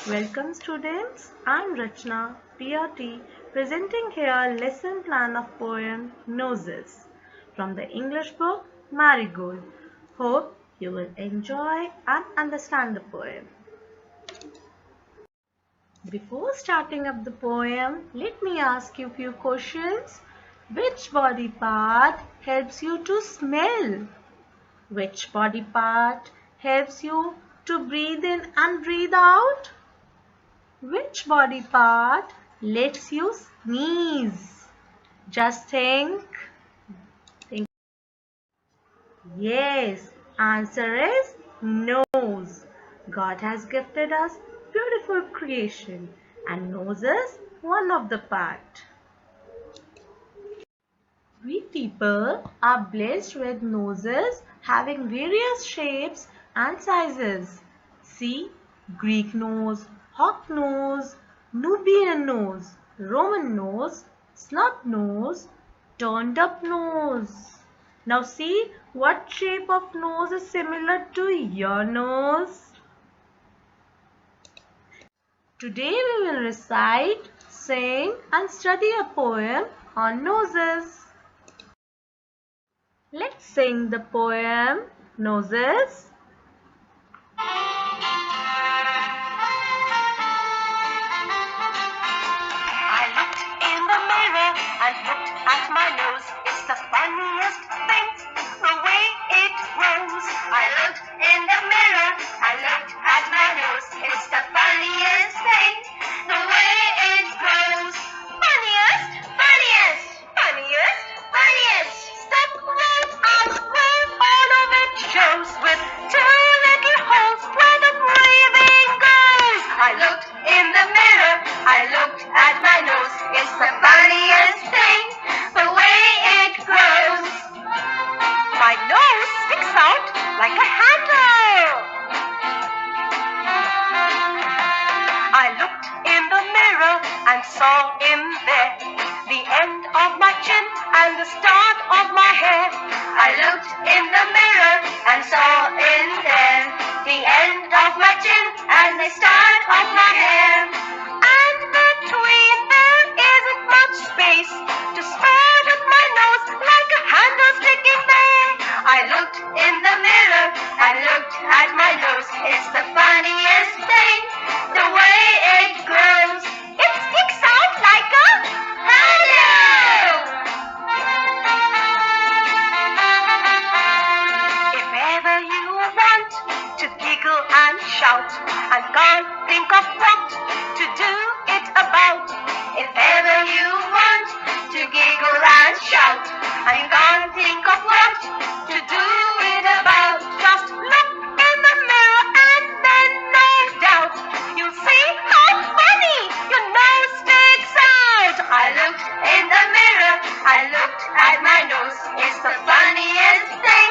Welcome students, I am Rachna, PRT, presenting here lesson plan of poem Noses from the English book Marigold. Hope you will enjoy and understand the poem. Before starting up the poem, let me ask you a few questions. Which body part helps you to smell? Which body part helps you to breathe in and breathe out? Which body part lets you sneeze? Just think. Think. Yes, answer is nose. God has gifted us beautiful creation and nose is one of the part. We people are blessed with noses having various shapes and sizes. See, Greek nose, hawk nose, Nubian nose, Roman nose, snub nose, turned up nose. Now see what shape of nose is similar to your nose. Today we will recite, sing and study a poem on noses. Let's sing the poem Noses. I looked in the mirror and looked at my nose. It's the funniest thing, the way it grows. I looked in the mirror and looked at my nose. It's the funniest thing, the way it grows. Funniest, funniest, funniest, funniest. Step right out where all of it shows with two little holes where the breathing goes. I looked in the mirror, I looked at my nose. It's the funniest thing, the way it grows. My nose sticks out like a handle. I looked in the mirror and saw in there the end of my chin and the start of my hair. I looked in the mirror and saw in there the end of my chin and the start of my hair. And between there isn't much space to spread up my nose like a handle sticking there. I looked in the mirror and looked at my nose. It's the funniest thing, the way it grows. It sticks out like a handle. If ever you want to giggle and shout and can't think of what to do it about. If ever you want to giggle and shout and can't think of what to do it about, just look in the mirror and then no doubt you'll see how funny your nose sticks out. I looked in the mirror, I looked at my nose. It's the funniest thing,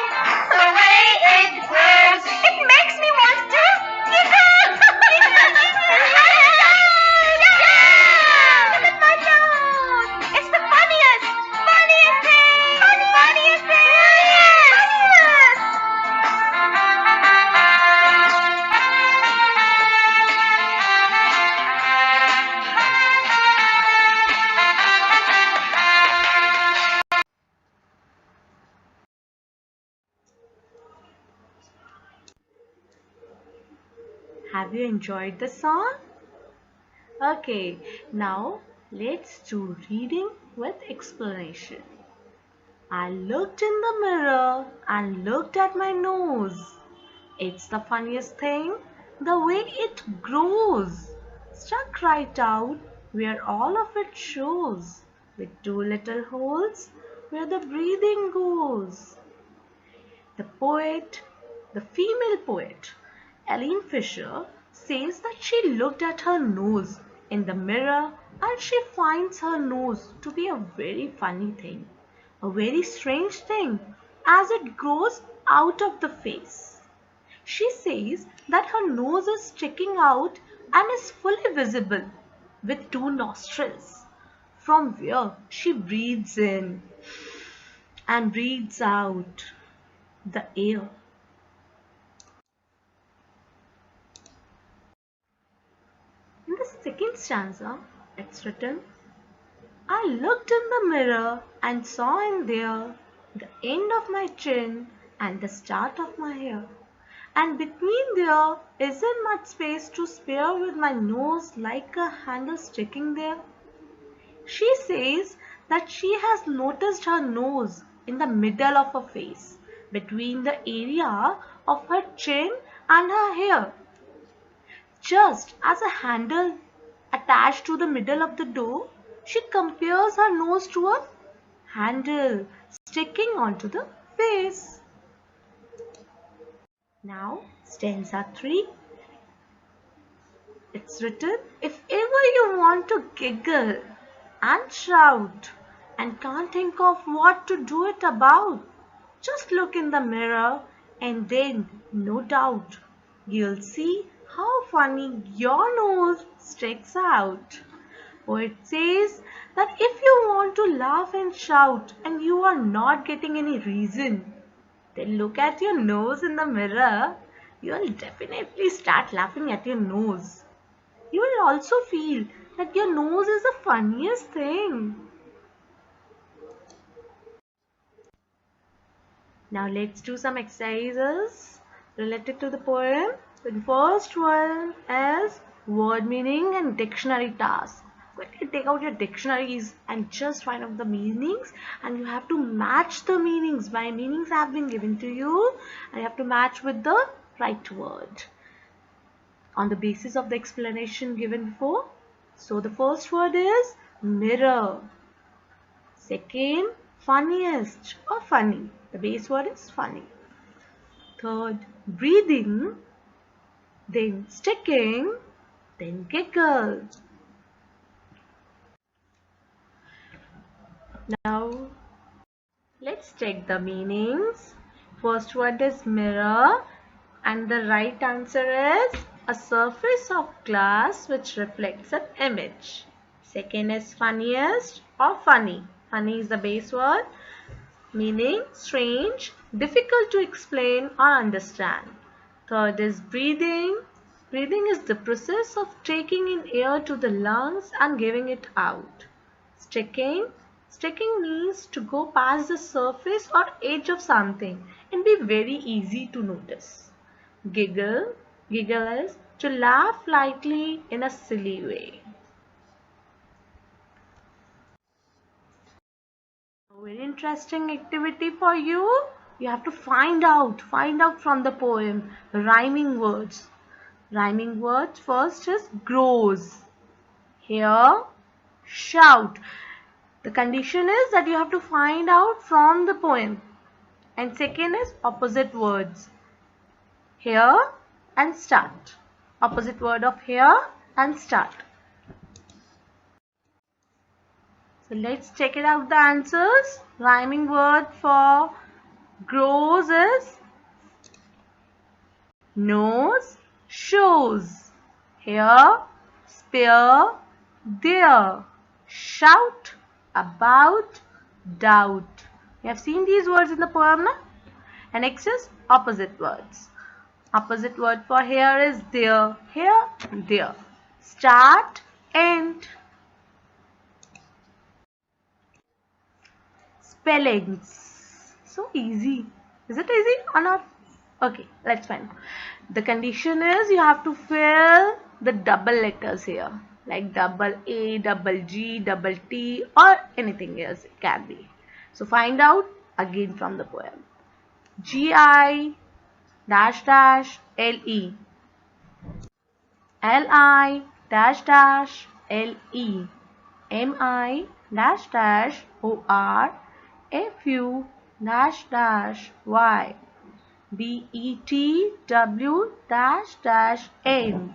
the way it grows. It makes me want to giggle. Look at my nose. It's the funniest, funniest thing, funniest thing. Yes. Have you enjoyed the song? Okay, now let's do reading with explanation. I looked in the mirror and looked at my nose. It's the funniest thing, the way it grows. Stuck right out where all of it shows, with two little holes where the breathing goes. The poet, the female poet, Eileen Fisher, says that she looked at her nose in the mirror and she finds her nose to be a very funny thing, a very strange thing as it grows out of the face. She says that her nose is sticking out and is fully visible with two nostrils from where she breathes in and breathes out the air. Second stanza, it's written, I looked in the mirror and saw in there the end of my chin and the start of my hair. And between there isn't much space to spare with my nose like a handle sticking there. She says that she has noticed her nose in the middle of her face, between the area of her chin and her hair. Just as a handle attached to the middle of the door, she compares her nose to a handle sticking onto the face. Now, stanza 3. It's written, if ever you want to giggle and shout and can't think of what to do it about, just look in the mirror and then, no doubt, you'll see how funny your nose sticks out. Poet says that if you want to laugh and shout and you are not getting any reason, then look at your nose in the mirror. You'll definitely start laughing at your nose. You will also feel that your nose is the funniest thing. Now let's do some exercises related to the poem. The first one is word meaning and dictionary task. Quickly take out your dictionaries and just find out the meanings, and you have to match the meanings. My meanings have been given to you and you have to match with the right word on the basis of the explanation given before. So the first word is mirror. Second, funniest or funny. The base word is funny. Third, breathing. Then sticking. Then giggle. Now let's check the meanings. First word is mirror, and the right answer is a surface of glass which reflects an image. Second is funniest or funny. Funny is the base word, meaning strange, difficult to explain or understand. Third is breathing. Breathing is the process of taking in air to the lungs and giving it out. Sticking. Sticking means to go past the surface or edge of something and be very easy to notice. Giggle. Giggle is to laugh lightly in a silly way. A very interesting activity for you. You have to find out from the poem rhyming words. Rhyming words first is grows. Here, shout. The condition is that you have to find out from the poem. And second is opposite words. Here and start. Opposite word of here and start. So let's check it out the answers. Rhyming word for grows is nose, shows. Here, spear, there. Shout, about, doubt. You have seen these words in the poem, na? And next is opposite words. Opposite word for here is there. Here, there. Start, end. Spellings. So easy. Is it easy or not? Okay, let's find. The condition is you have to fill the double letters here. Like double A, double G, double T or anything else it can be. So find out again from the poem. G-I dash dash L-E, L-I dash dash L-E, M-I dash dash O-R, F-U dash dash Y, B-E-T-W dash dash N.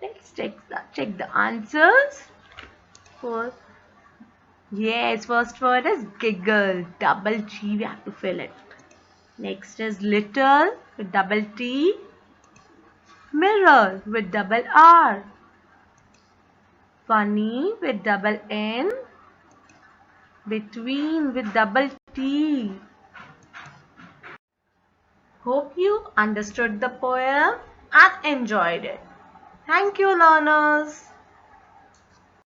Let's check the answers. First word is giggle, double G, we have to fill it. Next is little with double T, mirror with double R, funny with double N, between with double T, Hope you understood the poem and enjoyed it. Thank you, learners.